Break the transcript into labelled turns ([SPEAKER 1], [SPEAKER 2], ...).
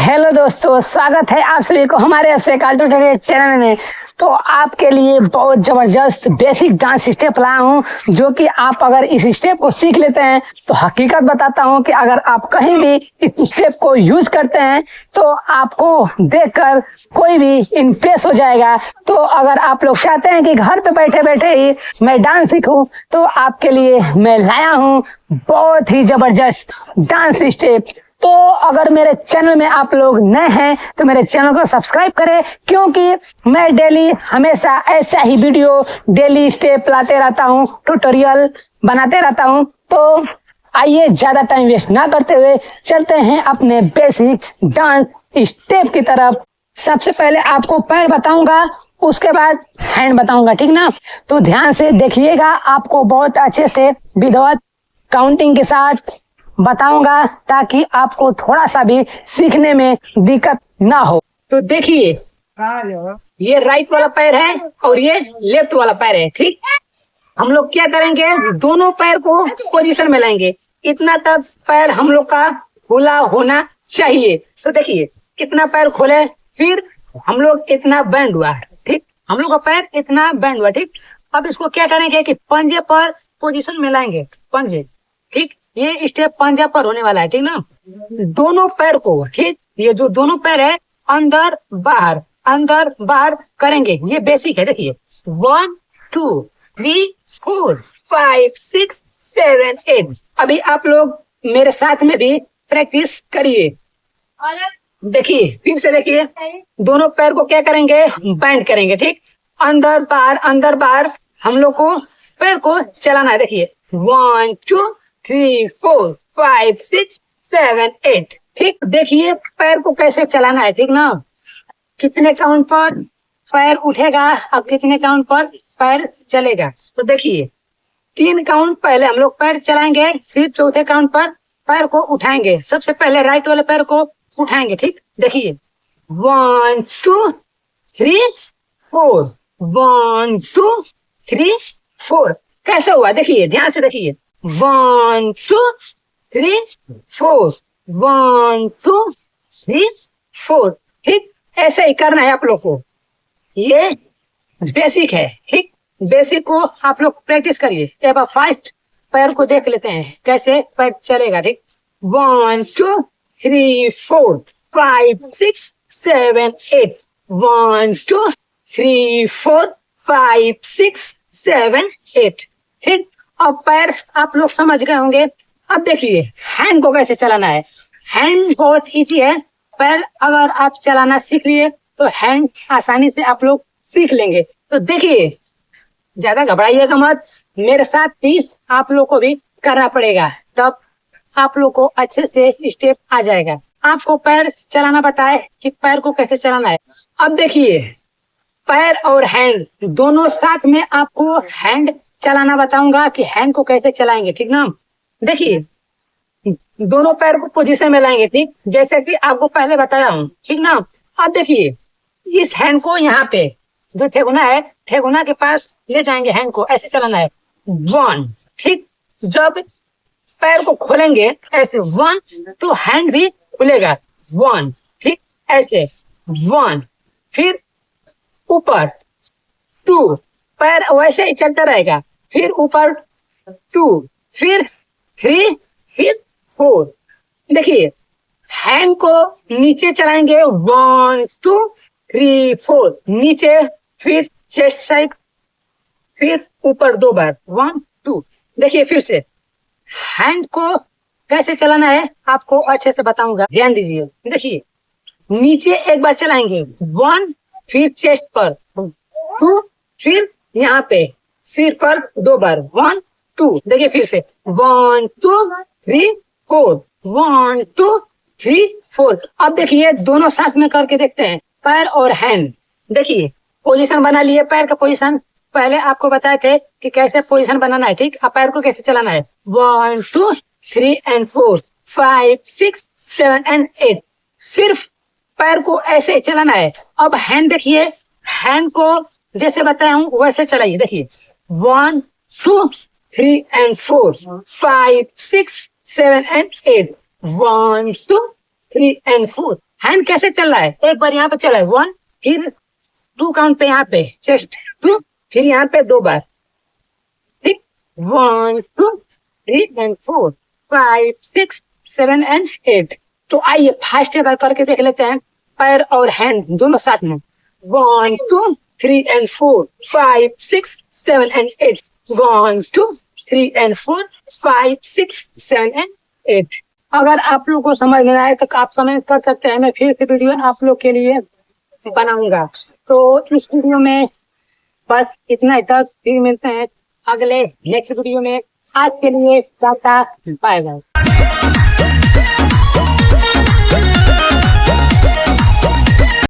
[SPEAKER 1] Hello दोस्तों, स्वागत है आप सभी को हमारे चैनल में। तो आपके लिए बहुत जबरदस्त बेसिक डांस स्टेप लाया हूँ, जो कि आप अगर इस स्टेप को सीख लेते हैं तो हकीकत बताता हूँ कि अगर आप कहीं भी इस स्टेप को यूज करते हैं तो आपको देखकर कोई भी इम्प्रेस हो जाएगा। तो अगर आप लोग चाहते हैं कि घर पे बैठे बैठे ही मैं डांस सीखूं तो आपके लिए मैं लाया हूँ बहुत ही जबरदस्त डांस स्टेप। तो अगर मेरे चैनल में आप लोग नए हैं तो मेरे चैनल को सब्सक्राइब करें, क्योंकि मैं डेली हमेशा ऐसा ही वीडियो डेली स्टेप लाते रहता हूँ, ट्यूटोरियल बनाते रहता हूँ। तो आइए ज्यादा टाइम वेस्ट ना करते हुए चलते हैं अपने बेसिक डांस स्टेप की तरफ। सबसे पहले आपको पैर बताऊंगा, उसके बाद हैंड बताऊंगा, ठीक ना। तो ध्यान से देखिएगा, आपको बहुत अच्छे से विधिवत काउंटिंग के साथ बताऊंगा ताकि आपको थोड़ा सा भी सीखने में दिक्कत ना हो। तो देखिए, ये राइट वाला पैर है और ये लेफ्ट वाला पैर है, ठीक। हम लोग क्या करेंगे, दोनों पैर को पोजीशन में लाएंगे। इतना तक पैर हम लोग का खुला होना चाहिए। तो देखिए कितना पैर खोले, फिर हम लोग इतना बैंड हुआ है, ठीक। हम लोग का पैर इतना बैंड हुआ, ठीक। अब इसको क्या करेंगे कि पंजे पर पोजीशन में लाएंगे, पंजे, ठीक। ये स्टेप पंजा पर होने वाला है, ठीक ना। दोनों पैर को, ठीक, ये जो दोनों पैर है अंदर बाहर करेंगे। ये बेसिक है। देखिए 1 2 3 4 5 6 7 8। अभी आप लोग मेरे साथ में भी प्रैक्टिस करिए। देखिए फिर से देखिए, दोनों पैर को क्या करेंगे, बैंड करेंगे, ठीक। अंदर बाहर हम लोग को पैर को चलाना है। देखिए 1 2 3 4 5 6 7 8, ठीक। देखिए पैर को कैसे चलाना है, ठीक ना। कितने काउंट पर पैर उठेगा और कितने काउंट पर पैर चलेगा। तो देखिए 3 काउंट पहले हम लोग पैर चलाएंगे, फिर चौथे काउंट पर पैर को उठाएंगे। सबसे पहले राइट वाले पैर को उठाएंगे, ठीक। देखिए 1 2 3 4 1 2 3 4। कैसे हुआ देखिए, ध्यान से देखिए। 1 2 3 4 1 2 3 4, ठीक। ऐसे ही करना है आप लोग को। ये बेसिक है, ठीक। बेसिक को आप लोग प्रैक्टिस करिए। एक बार फास्ट पैर को देख लेते हैं कैसे पैर चलेगा, ठीक। 1 2 3 4 5 6 7 8 1 2 3 4 5 6 7 8, ठीक। अब पैर आप लोग समझ गए होंगे। अब देखिए हैंड को कैसे चलाना है। हैंड बहुत इजी है। पैर अगर आप चलाना सीख लिए तो हैंड आसानी से आप लोग सीख लेंगे। तो देखिए ज्यादा घबराइएगा मत, मेरे साथ भी आप लोग को भी करना पड़ेगा, तब आप लोग को अच्छे से स्टेप आ जाएगा। आपको पैर चलाना बताए कि पैर को कैसे चलाना है। अब देखिए पैर और हैंड दोनों साथ में आपको हैंड चलाना बताऊंगा कि हैंड को कैसे चलाएंगे, ठीक ना। देखिए दोनों पैर को पोजीशन में लाएंगे, ठीक, जैसे कि आपको पहले बताया हूँ, ठीक ना। अब देखिए इस हैंड को यहाँ पे जो ठेगुना है, ठेगुना के पास ले जाएंगे। हैंड को ऐसे चलाना है 1, ठीक। जब पैर को खोलेंगे ऐसे 1 तो हैंड भी खुलेगा 1, ठीक। ऐसे 1, फिर ऊपर 2, पैर वैसे ही चलता रहेगा। फिर ऊपर 2, फिर 3, फिर 4। देखिए हैंड को नीचे चलाएंगे 1 2 3 4, नीचे, फिर चेस्ट साइड, फिर ऊपर 2 बार 1 2। देखिए फिर से हैंड को कैसे चलाना है आपको अच्छे से बताऊंगा, ध्यान दीजिए। देखिए नीचे एक बार चलाएंगे 1, फिर चेस्ट पर 2, फिर यहाँ पे सिर पर 2 बार 1 2। देखिए फिर से 1 2 3 4 1 2 3 4। अब देखिए दोनों साथ में करके देखते हैं, पैर और हैंड। देखिए पोजीशन बना लिए, पैर का पोजीशन पहले आपको बताए थे कि कैसे पोजीशन बनाना है, ठीक। अब पैर को कैसे चलाना है 1 2 3 and 4 5 6 7 and 8। सिर्फ पैर को ऐसे चलाना है। अब हैंड देखिए, हैंड को जैसे बताया हूँ वैसे चलाइए। देखिए 1 2 3 and 4 5 6 7 and 8 1 2 3 and 4। हैंड कैसे चल रहा है, एक बार यहाँ पे चला है 1, फिर 2 काउंट पे यहाँ पे चेस्ट 2, फिर यहाँ पे 2 बार, ठीक, 1 2 3 एंड 4 5 6 7 एंड 8। तो आइए फास्ट बार करके देख लेते हैं, पैर और हैंड दोनों साथ में। 1 2 3 एंड 4 5 6 7 एंड 8, 1 2 3 एंड 4 5 6 7 एंड 8। अगर आप लोग को समझ में आए तो आप कमेंट कर सकते हैं, मैं फिर से वीडियो आप लोग के लिए बनाऊंगा। तो इस वीडियो में बस इतना ही तक, फिर मिलते हैं अगले नेक्स्ट वीडियो में। आज के लिए टाटा बाय बाय।